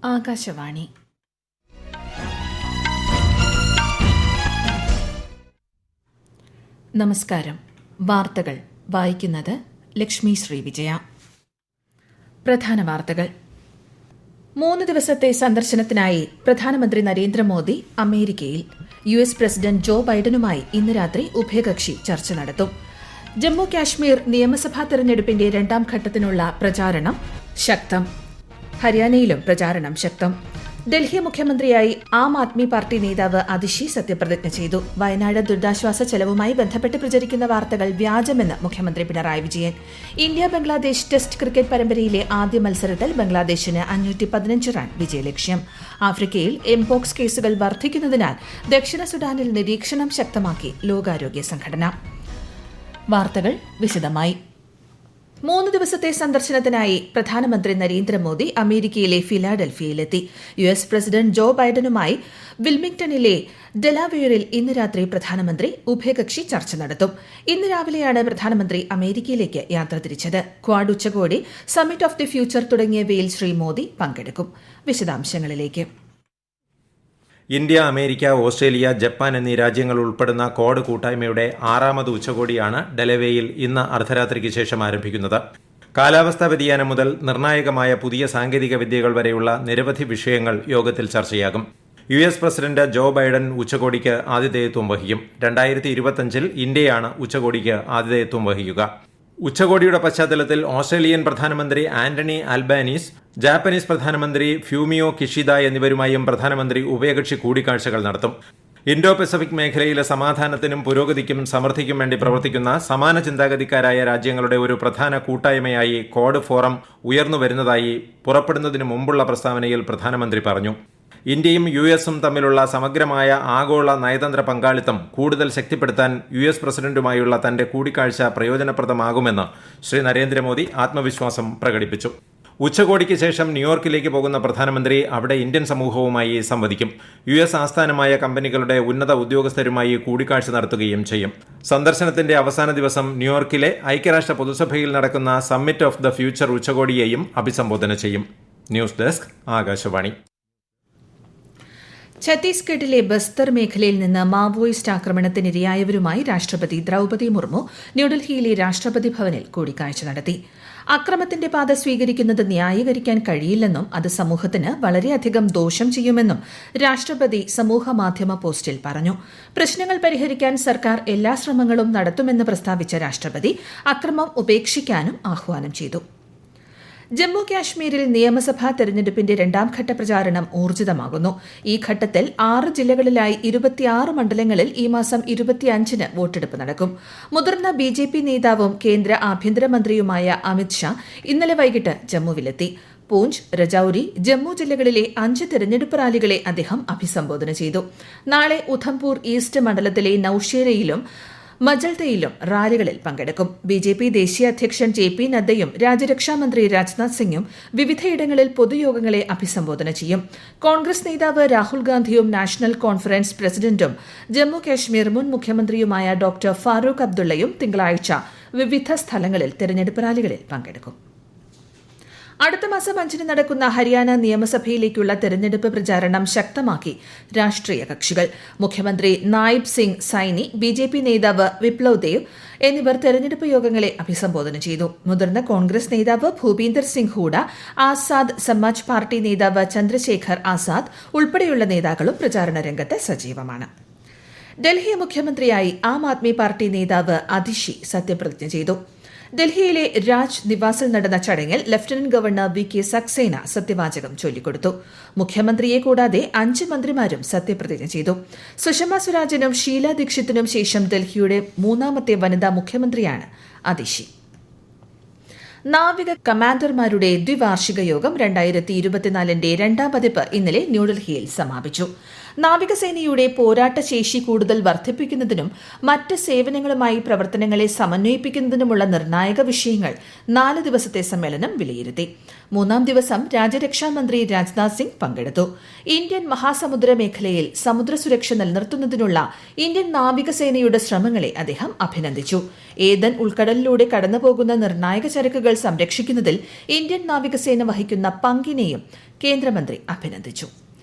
ആകാശവാണി. നമസ്കാരം. വാർത്തകൾ വായിക്കുന്നത് ലക്ഷ്മി ശ്രീവിജയ. പ്രധാന വാർത്തകൾ. 3 ദിവസത്തെ സന്ദർശനത്തിനായി പ്രധാനമന്ത്രി നരേന്ദ്രമോദി അമേരിക്കയിൽ. US പ്രസിഡന്റ് ജോ ബൈഡനുമായി ഇന്ന് രാത്രി ഉഭയകക്ഷി ചർച്ച നടത്തും. ജമ്മു കാശ്മീർ നിയമസഭാ തെരഞ്ഞെടുപ്പിന്റെ 2ാം ഘട്ടത്തിനുള്ള പ്രചാരണം ശക്തം. ഹരിയാനയിലും പ്രചാരണം ശക്തം. ഡൽഹി മുഖ്യമന്ത്രിയായി ആം ആദ്മി പാർട്ടി നേതാവ് അതിഷി സത്യപ്രതിജ്ഞ ചെയ്തു. വയനാട് ദുരിതാശ്വാസ ചെലവുമായി ബന്ധപ്പെട്ട് പ്രചരിക്കുന്ന വാർത്തകൾ വ്യാജമെന്ന് മുഖ്യമന്ത്രി Pinarayi Vijayan. India Bangladesh test cricket പരമ്പരയിലെ ആദ്യ മത്സരത്തിൽ ബംഗ്ലാദേശിന് 515 റൺ വിജയലക്ഷ്യം. ആഫ്രിക്കയിൽ എംപോക്സ് കേസുകൾ വർദ്ധിക്കുന്നതിനാൽ ദക്ഷിണ സുഡാനിൽ നിരീക്ഷണം ശക്തമാക്കി ലോകാരോഗ്യ സംഘടന. വാർത്തകൾ വിശദമായി. 3 ദിവസത്തെ സന്ദർശനത്തിനായി പ്രധാനമന്ത്രി നരേന്ദ്രമോദി അമേരിക്കയിലെ ഫിലാഡൽഫിയയിലെത്തി. US പ്രസിഡന്റ് ജോ ബൈഡനുമായി വിൽമിംഗ്ടണിലെ ഡെലാവെയറിൽ ഇന്ന് രാത്രി പ്രധാനമന്ത്രി ഉഭയകക്ഷി ചർച്ച നടത്തും. ഇന്ന് രാവിലെയാണ് പ്രധാനമന്ത്രി അമേരിക്കയിലേക്ക് യാത്ര തിരിച്ചത്. ക്വാഡ് ഉച്ചകോടി, സമ്മിറ്റ് ഓഫ് ദി ഫ്യൂച്ചർ തുടങ്ങിയവയിൽ ശ്രീ മോദി പങ്കെടുക്കും. വിശദാംശങ്ങളിലേക്ക്. ഇന്ത്യ, അമേരിക്ക, ഓസ്ട്രേലിയ, ജപ്പാൻ എന്നീ രാജ്യങ്ങൾ ഉൾപ്പെടുന്ന ക്വാഡ് കൂട്ടായ്മയുടെ 6ാമത് ഉച്ചകോടിയാണ് ഡെലവേയിൽ ഇന്ന് അർദ്ധരാത്രിക്ക് ശേഷം ആരംഭിക്കുന്നത്. കാലാവസ്ഥാ വ്യതിയാനം മുതൽ നിർണായകമായ പുതിയ സാങ്കേതിക വിദ്യകൾ വരെയുള്ള നിരവധി വിഷയങ്ങൾ യോഗത്തിൽ ചർച്ചയാകും. US പ്രസിഡന്റ് ജോ ബൈഡൻ ഉച്ചകോടിക്ക് ആതിഥേയത്വം വഹിക്കും. 2025 ഇന്ത്യയാണ് ഉച്ചകോടിക്ക് ആതിഥേയത്വം വഹിക്കുക. ഉച്ചകോടിയുടെ പശ്ചാത്തലത്തിൽ ഓസ്ട്രേലിയൻ പ്രധാനമന്ത്രി ആന്റണി അൽബാനീസ്, ജാപ്പനീസ് പ്രധാനമന്ത്രി ഫ്യൂമിയോ കിഷിദ എന്നിവരുമായും പ്രധാനമന്ത്രി ഉഭയകക്ഷി കൂടിക്കാഴ്ചകൾ നടത്തും. ഇൻഡോ പസഫിക് മേഖലയിലെ സമാധാനത്തിനും പുരോഗതിക്കും സമൃദ്ധിക്കും വേണ്ടി പ്രവർത്തിക്കുന്ന സമാന ചിന്താഗതിക്കാരായ രാജ്യങ്ങളുടെ ഒരു പ്രധാന കൂട്ടായ്മയായി ക്വാഡ് ഫോറം ഉയർന്നുവരുന്നതായി പുറപ്പെടുന്നതിന് മുമ്പുള്ള പ്രസ്താവനയിൽ പ്രധാനമന്ത്രി പറഞ്ഞു. ഇന്ത്യയും US-ഉം തമ്മിലുള്ള സമഗ്രമായ ആഗോള നയതന്ത്ര പങ്കാളിത്തം കൂടുതൽ ശക്തിപ്പെടുത്താൻ US പ്രസിഡന്റുമായുള്ള തന്റെ കൂടിക്കാഴ്ച പ്രയോജനപ്രദമാകുമെന്ന് ശ്രീ നരേന്ദ്രമോദി ആത്മവിശ്വാസം പ്രകടിപ്പിച്ചു. ഉച്ചകോടിക്ക് ശേഷം ന്യൂയോർക്കിലേക്ക് പോകുന്ന പ്രധാനമന്ത്രി അവിടെ ഇന്ത്യൻ സമൂഹവുമായി സംവദിക്കും. US ആസ്ഥാനമായ കമ്പനികളുടെ ഉന്നത ഉദ്യോഗസ്ഥരുമായി കൂടിക്കാഴ്ച നടത്തുകയും ചെയ്യും. സന്ദർശനത്തിന്റെ അവസാന ദിവസം ന്യൂയോർക്കിലെ ഐക്യരാഷ്ട്ര പൊതുസഭയിൽ നടക്കുന്ന സമ്മിറ്റ് ഓഫ് ദ ഫ്യൂച്ചർ ഉച്ചകോടിയെയും അഭിസംബോധന ചെയ്യും. News desk, Akashvani. ഛത്തീസ്ഗഡിലെ ബസ്തർ മേഖലയിൽ നിന്ന് മാവോയിസ്റ്റ് ആക്രമണത്തിനിരയായവരുമായി രാഷ്ട്രപതി ദ്രൌപദി മുർമു ന്യൂഡൽഹിയിലെ രാഷ്ട്രപതി ഭവനിൽ കൂടിക്കാഴ്ച നടത്തി. അക്രമത്തിന്റെ പാത സ്വീകരിക്കുന്നത് ന്യായീകരിക്കാൻ കഴിയില്ലെന്നും അത് സമൂഹത്തിന് വളരെയധികം ദോഷം ചെയ്യുമെന്നും രാഷ്ട്രപതി സമൂഹമാധ്യമ പോസ്റ്റിൽ പറഞ്ഞു. പ്രശ്നങ്ങൾ പരിഹരിക്കാൻ സർക്കാർ എല്ലാ ശ്രമങ്ങളും നടത്തുമെന്ന് പ്രസ്താവിച്ച രാഷ്ട്രപതി അക്രമം ഉപേക്ഷിക്കാനും ആഹ്വാനം ചെയ്തു. ജമ്മു കാശ്മീരിൽ നിയമസഭാ തെരഞ്ഞെടുപ്പിന്റെ 2ാം ഘട്ട പ്രചാരണം ഊർജിതമാകുന്നു. ഈ ഘട്ടത്തിൽ 6 ജില്ലകളിലായി 26 മണ്ഡലങ്ങളിൽ ഈ മാസം 25-ന് വോട്ടെടുപ്പ് നടക്കും. മുതിർന്ന BJP നേതാവും കേന്ദ്ര ആഭ്യന്തരമന്ത്രിയുമായ അമിത് ഷാ ഇന്നലെ വൈകിട്ട് ജമ്മുവിലെത്തി. പൂഞ്ച്, രജൌരി, ജമ്മു ജില്ലകളിലെ 5 തെരഞ്ഞെടുപ്പ് റാലികളെ അദ്ദേഹം അഭിസംബോധന ചെയ്തു. നാളെ ഉധംപൂർ ഈസ്റ്റ് മണ്ഡലത്തിലെ നൌഷേരയിലും മജൽതയിലും റാലികളിൽ പങ്കെടുക്കും. BJP ദേശീയ അധ്യക്ഷൻ JP നദ്ദയും രാജ്യരക്ഷാമന്ത്രി രാജ്നാഥ് സിംഗും വിവിധയിടങ്ങളിൽ പൊതുയോഗങ്ങളെ അഭിസംബോധന ചെയ്യും. കോൺഗ്രസ് നേതാവ് രാഹുൽ ഗാന്ധിയും നാഷണൽ കോൺഫറൻസ് പ്രസിഡന്റും ജമ്മു കാശ്മീർ മുൻ മുഖ്യമന്ത്രിയുമായ ഡോക്ടർ ഫാറൂഖ് അബ്ദുള്ളയും തിങ്കളാഴ്ച വിവിധ സ്ഥലങ്ങളിൽ തെരഞ്ഞെടുപ്പ് റാലികളിൽ പങ്കെടുക്കും. അടുത്ത മാസം 5-ന് നടക്കുന്ന ഹരിയാന നിയമസഭയിലേക്കുള്ള തെരഞ്ഞെടുപ്പ് പ്രചാരണം ശക്തമാക്കി രാഷ്ട്രീയ കക്ഷികൾ. മുഖ്യമന്ത്രി നായിബ് സിംഗ് സൈനി, BJP നേതാവ് വിപ്ലവ് ദേവ് എന്നിവർ തെരഞ്ഞെടുപ്പ് യോഗങ്ങളെ അഭിസംബോധന ചെയ്തു. മുതിർന്ന കോൺഗ്രസ് നേതാവ് ഭൂപീന്ദർ സിംഗ് ഹൂഡ, ആസാദ് സമാജ് പാർട്ടി നേതാവ് ചന്ദ്രശേഖർ ആസാദ് ഉൾപ്പെടെയുള്ള നേതാക്കളും പ്രചാരണ രംഗത്ത് സജീവമാണ്. ഡൽഹി മുഖ്യമന്ത്രിയായി ആം ആദ്മി പാർട്ടി നേതാവ് അതിഷി സത്യപ്രതിജ്ഞ ചെയ്തു. ഡൽഹിയിലെ രാജ് നിവാസിൽ നടന്ന ചടങ്ങിൽ ലഫ്റ്റനന്റ് ഗവർണർ VK സക്സേന സത്യവാചകം ചൊല്ലിക്കൊടുത്തു. മുഖ്യമന്ത്രിയെ കൂടാതെ 5 മന്ത്രിമാരും സത്യപ്രതിജ്ഞ ചെയ്തു. സുഷമ സ്വരാജിനും ഷീല ദീക്ഷിത്തിനും ശേഷം ഡൽഹിയുടെ 3ാമത്തെ വനിതാ മുഖ്യമന്ത്രിയാണ് അതിഷി. നാവിക കമാൻഡർമാരുടെ ദ്വിവാർഷിക യോഗം 2024-ന്റെ 2ാം പതിപ്പ് ഇന്നലെ ന്യൂഡൽഹിയിൽ സമാപിച്ചു. നാവികസേനയുടെ പോരാട്ടശേഷി കൂടുതൽ വർദ്ധിപ്പിക്കുന്നതിനും മറ്റ് സേവനങ്ങളുമായി പ്രവർത്തനങ്ങളെ സമന്വയിപ്പിക്കുന്നതിനുമുള്ള നിർണായക വിഷയങ്ങൾ 4 ദിവസത്തെ സമ്മേളനം വിലയിരുത്തി. 3-ാം ദിവസം രാജ്യരക്ഷാമന്ത്രി രാജ്നാഥ് സിംഗ് പങ്കെടുത്തു. ഇന്ത്യൻ മഹാസമുദ്ര മേഖലയിൽ സമുദ്ര സുരക്ഷ നിലനിർത്തുന്നതിനുള്ള ഇന്ത്യൻ നാവികസേനയുടെ ശ്രമങ്ങളെ അദ്ദേഹം അഭിനന്ദിച്ചു. ഏദൻ ഉൾക്കടലിലൂടെ കടന്നുപോകുന്ന നിർണായക ചരക്കുകൾ സംരക്ഷിക്കുന്നതിൽ ഇന്ത്യൻ നാവികസേന വഹിക്കുന്ന പങ്കിനെയും കേന്ദ്രമന്ത്രി അഭിനന്ദിച്ചു.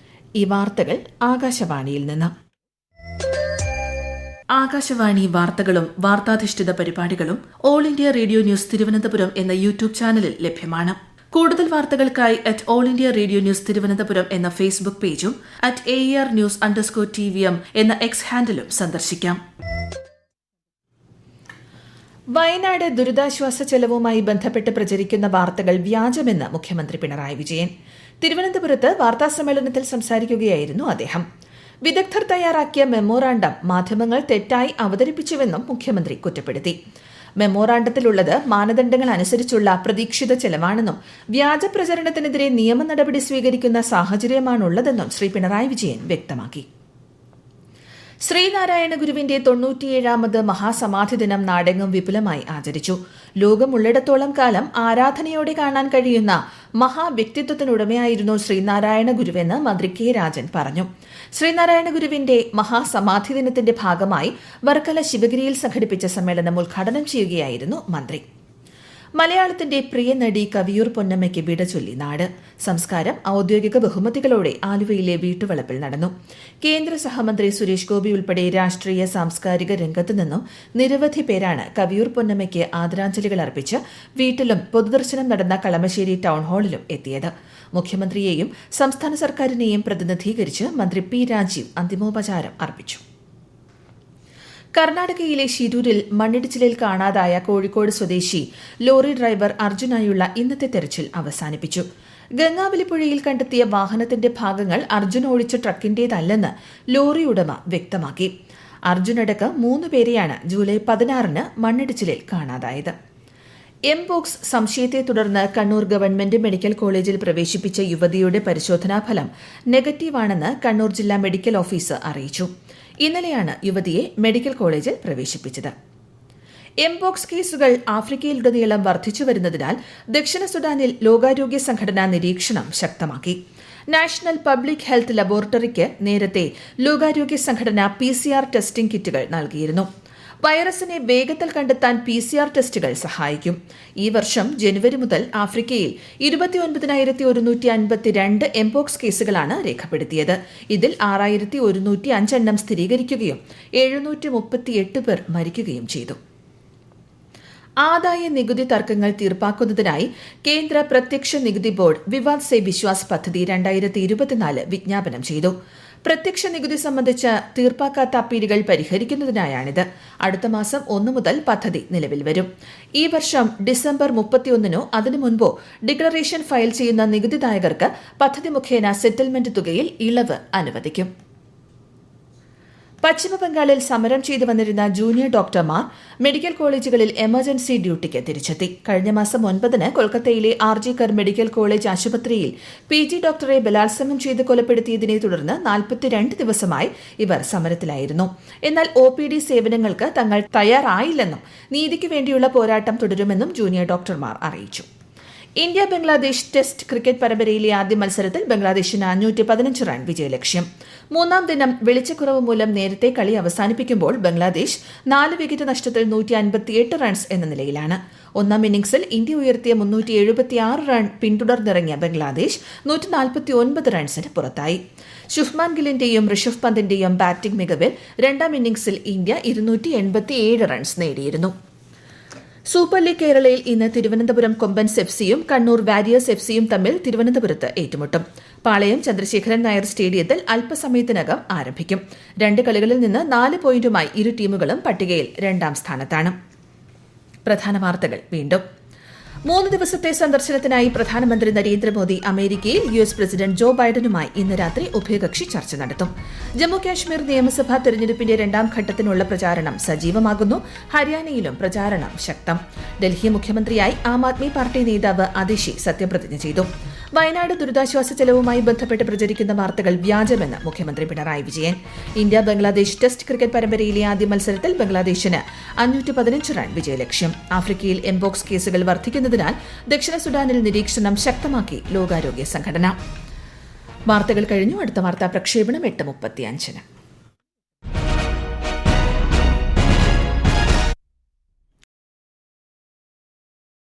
ഈ വാർത്തകൾ ആകാശവാണിയിൽ നിന്ന്. ആകാശവാണി വാർത്തകളും വാർത്താധിഷ്ഠിത പരിപാടികളും all India radio news Thiruvananthapuram എന്ന യൂട്യൂബ് ചാനലിൽ ലഭ്യമാണ്. കൂടുതൽ വാർത്തകൾക്കായി all India radio news Thiruvananthapuram എന്ന ഫേസ്ബുക്ക് പേജും @ARnews_TVM എന്ന എക്സ് ഹാൻഡിലും സന്ദർശിക്കാം. വയനാട് ദുരിതാശ്വാസ ചെലവുമായി ബന്ധപ്പെട്ട് പ്രചരിക്കുന്ന വാർത്തകൾ വ്യാജമെന്ന് മുഖ്യമന്ത്രി പിണറായി വിജയൻ തിരുവനന്തപുരത്ത് വാർത്താസമ്മേളനത്തിൽ സംസാരിക്കുകയായിരുന്നു അദ്ദേഹം. വിദഗ്ധർ തയ്യാറാക്കിയ മെമ്മോറാണ്ടം മാധ്യമങ്ങൾ തെറ്റായി അവതരിപ്പിച്ചുവെന്നും മുഖ്യമന്ത്രി കുറ്റപ്പെടുത്തി. മെമ്മോറാണ്ടത്തിലുള്ളത് മാനദണ്ഡങ്ങൾ അനുസരിച്ചുള്ള പ്രതീക്ഷിത ചെലവാണെന്നും വ്യാജ പ്രചരണത്തിനെതിരെ നിയമ നടപടി സ്വീകരിക്കുന്ന സാഹചര്യമാണുള്ളതെന്നും ശ്രീ പിണറായി വിജയൻ വ്യക്തമാക്കി. ശ്രീനാരായണ ഗുരുവിന്റെ 97ാമത് മഹാസമാധി ദിനം നാടെങ്ങും വിപുലമായി ആചരിച്ചു. ലോകമുള്ളിടത്തോളം കാലം ആരാധനയോടെ കാണാൻ കഴിയുന്ന മഹാവ്യക്തിത്വത്തിനുടമയായിരുന്നു ശ്രീനാരായണ ഗുരുവെന്ന് മന്ത്രി കെ രാജൻ പറഞ്ഞു. ശ്രീനാരായണ ഗുരുവിന്റെ മഹാസമാധി ദിനത്തിന്റെ ഭാഗമായി വർക്കല ശിവഗിരിയിൽ സംഘടിപ്പിച്ച സമ്മേളനം ഉദ്ഘാടനം ചെയ്യുകയായിരുന്നു മന്ത്രി. മലയാളത്തിന്റെ പ്രിയ നടി കവിയൂർ പൊന്നമ്മയ്ക്ക് വിട ചൊല്ലി നാട്. സംസ്കാരം ഔദ്യോഗിക ബഹുമതികളോടെ ആലുവയിലെ വീട്ടുവളപ്പിൽ നടന്നു. കേന്ദ്ര സഹമന്ത്രി സുരേഷ് ഗോപി ഉൾപ്പെടെ രാഷ്ട്രീയ സാംസ്കാരിക രംഗത്തു നിന്നും നിരവധി പേരാണ് കവിയൂർ പൊന്നമ്മയ്ക്ക് ആദരാഞ്ജലികൾ അർപ്പിച്ച് വീട്ടിലും പൊതുദർശനം നടന്ന കളമശ്ശേരി ടൗൺ ഹാളിലും എത്തിയത്. മുഖ്യമന്ത്രിയെയും സംസ്ഥാന സർക്കാരിനെയും പ്രതിനിധീകരിച്ച് മന്ത്രി പി രാജീവ് അന്തിമോപചാരം അർപ്പിച്ചു. കർണാടകയിലെ ഷിരൂരിൽ മണ്ണിടിച്ചിലിൽ കാണാതായ കോഴിക്കോട് സ്വദേശി ലോറി ഡ്രൈവർ അർജുനായുള്ള ഇന്നത്തെ തെരച്ചിൽ അവസാനിപ്പിച്ചു. ഗംഗാവലിപ്പുഴയിൽ കണ്ടെത്തിയ വാഹനത്തിന്റെ ഭാഗങ്ങൾ അർജുൻ ഓടിച്ച ട്രക്കിന്റേതല്ലെന്ന് ലോറി ഉടമ വ്യക്തമാക്കി. അർജുനടക്കം 3 പേരെയാണ് ജൂലൈ 16-ന് മണ്ണിടിച്ചിലിൽ കാണാതായത്. എംപോക്സ് സംശയത്തെ തുടർന്ന് കണ്ണൂർ ഗവൺമെന്റ് മെഡിക്കൽ കോളേജിൽ പ്രവേശിപ്പിച്ച യുവതിയുടെ പരിശോധനാഫലം നെഗറ്റീവാണെന്ന് കണ്ണൂർ ജില്ലാ മെഡിക്കൽ ഓഫീസർ അറിയിച്ചു. ഇന്നലെയാണ് യുവതിയെ മെഡിക്കൽ കോളേജിൽ പ്രവേശിപ്പിച്ചത്. എംപോക്സ് കേസുകൾ ആഫ്രിക്കയിലുടനീളം വർദ്ധിച്ചു വരുന്നതിനാൽ ദക്ഷിണ സുഡാനിൽ ലോകാരോഗ്യ സംഘടന നിരീക്ഷണം ശക്തമാക്കി. നാഷണൽ പബ്ലിക് ഹെൽത്ത് ലബോറട്ടറിക്ക് നേരത്തെ ലോകാരോഗ്യ സംഘടന PCR ടെസ്റ്റിംഗ് കിറ്റുകൾ നൽകിയിരുന്നു. വൈറസിനെ വേഗത്തിൽ കണ്ടെത്താൻ PCR ടെസ്റ്റുകൾ സഹായിക്കും. ഈ വർഷം ജനുവരി മുതൽ ആഫ്രിക്കയിൽ 29,152 എംപോക്സ് കേസുകളാണ് രേഖപ്പെടുത്തിയത്. ഇതിൽ 6,105 എണ്ണം സ്ഥിരീകരിക്കുകയും 738 പേർ മരിക്കുകയും ചെയ്തു. ആദായ നികുതി തർക്കങ്ങൾ തീർപ്പാക്കുന്നതിനായി കേന്ദ്ര പ്രത്യക്ഷ നികുതി ബോർഡ് വിവാദ് സെ വിശ്വാസ് പദ്ധതി 2024 വിജ്ഞാപനം ചെയ്തു. പ്രത്യക്ഷ നികുതി സംബന്ധിച്ച തീർപ്പാക്കാത്ത അപ്പീലുകൾ പരിഹരിക്കുന്നതിനായാണിത്. അടുത്ത മാസം 1 മുതൽ പദ്ധതി നിലവിൽ വരും. ഈ വർഷം ഡിസംബർ 31-നോ അതിനു മുൻപോ ഡിക്ലറേഷൻ ഫയൽ ചെയ്യുന്ന നികുതിദായകർക്ക് പദ്ധതി മുഖേന സെറ്റിൽമെന്റ് തുകയിൽ ഇളവ് അനുവദിക്കും. പശ്ചിമബംഗാളിൽ സമരം ചെയ്തു വന്നിരുന്ന ജൂനിയർ ഡോക്ടർമാർ മെഡിക്കൽ കോളേജുകളിൽ എമർജൻസി ഡ്യൂട്ടിക്ക് തിരിച്ചെത്തി. കഴിഞ്ഞ മാസം 9-ന് കൊൽക്കത്തയിലെ RG കർ മെഡിക്കൽ കോളേജ് ആശുപത്രിയിൽ PG ഡോക്ടറെ ബലാത്സംഗം ചെയ്ത് കൊലപ്പെടുത്തിയതിനെ തുടർന്ന് 42 ദിവസമായി ഇവർ സമരത്തിലായിരുന്നു. എന്നാൽ OPD സേവനങ്ങൾക്ക് തങ്ങൾ തയ്യാറായില്ലെന്നും നീതിക്ക് വേണ്ടിയുള്ള പോരാട്ടം തുടരുമെന്നും ജൂനിയർ ഡോക്ടർമാർ അറിയിച്ചു. ഇന്ത്യ ബംഗ്ലാദേശ് ടെസ്റ്റ് ക്രിക്കറ്റ് പരമ്പരയിലെ ആദ്യ മത്സരത്തിൽ ബംഗ്ലാദേശിന് 515 റൺ വിജയലക്ഷ്യം. 3-ാം ദിനം വെളിച്ചക്കുറവ് മൂലം നേരത്തെ കളി അവസാനിപ്പിക്കുമ്പോൾ ബംഗ്ലാദേശ് 4 വിക്കറ്റ് നഷ്ടത്തിൽ 158 റൺസ് എന്ന നിലയിലാണ്. 1-ാം ഇന്നിംഗ്സിൽ ഇന്ത്യ ഉയർത്തിയ 376 റൺ പിന്തുടർന്നിറങ്ങിയ ബംഗ്ലാദേശ് 149 റൺസിന് പുറത്തായി. ശുഭ്മാൻ ഗില്ലിന്റെയും ഋഷഭ് പന്തിന്റെയും ബാറ്റിംഗ് മികവിൽ 2-ാം ഇന്നിംഗ്സിൽ ഇന്ത്യ 287 റൺസ് നേടിയിരുന്നു. സൂപ്പർ ലീഗ് കേരളയിൽ ഇന്ന് തിരുവനന്തപുരം കൊമ്പൻസ് FCയും കണ്ണൂർ വാരിയേഴ്സ് FCയും തമ്മിൽ തിരുവനന്തപുരത്ത് ഏറ്റുമുട്ടും. പാളയം ചന്ദ്രശേഖരൻ നായർ സ്റ്റേഡിയത്തിൽ അല്പസമയത്തിനകം ആരംഭിക്കും. 2 കളികളിൽ നിന്ന് 4 പോയിന്റുമായി ഇരു ടീമുകളും പട്ടികയിൽ 2-ാം സ്ഥാനത്താണ്. പ്രധാന വാർത്തകൾ വീണ്ടും. 3 ദിവസത്തെ സന്ദർശനത്തിനായി പ്രധാനമന്ത്രി നരേന്ദ്രമോദി അമേരിക്കയിൽ US പ്രസിഡന്റ് ജോ ബൈഡനുമായി ഇന്ന് രാത്രി ഉഭയകക്ഷി ചർച്ച നടത്തും. ജമ്മുകാശ്മീർ നിയമസഭാ തെരഞ്ഞെടുപ്പിന്റെ 2-ാം ഘട്ടത്തിനുള്ള പ്രചാരണം സജീവമാകുന്നു. ഹരിയാനയിലും പ്രചാരണം ശക്തം. ഡൽഹി മുഖ്യമന്ത്രിയായി ആം ആദ്മി പാർട്ടി നേതാവ് അതിഷി സത്യപ്രതിജ്ഞ ചെയ്തു. വയനാട് ദുരിതാശ്വാസ ചെലവുമായി ബന്ധപ്പെട്ട് പ്രചരിക്കുന്ന വാർത്തകൾ വ്യാജമെന്ന് മുഖ്യമന്ത്രി Pinarayi Vijayan. India Bangladesh test cricket പരമ്പരയിലെ ആദ്യ മത്സരത്തിൽ ബംഗ്ലാദേശിന് 515 റൺ വിജയലക്ഷ്യം. ആഫ്രിക്കയിൽ എംപോക്സ് കേസുകൾ വർദ്ധിക്കുന്നതിനാൽ ദക്ഷിണ സുഡാനിൽ നിരീക്ഷണം ശക്തമാക്കി ലോകാരോഗ്യ സംഘടന. വാർത്തകൾ കഴിഞ്ഞു. അടുത്ത വാർത്താ പ്രക്ഷേപണം 8:35.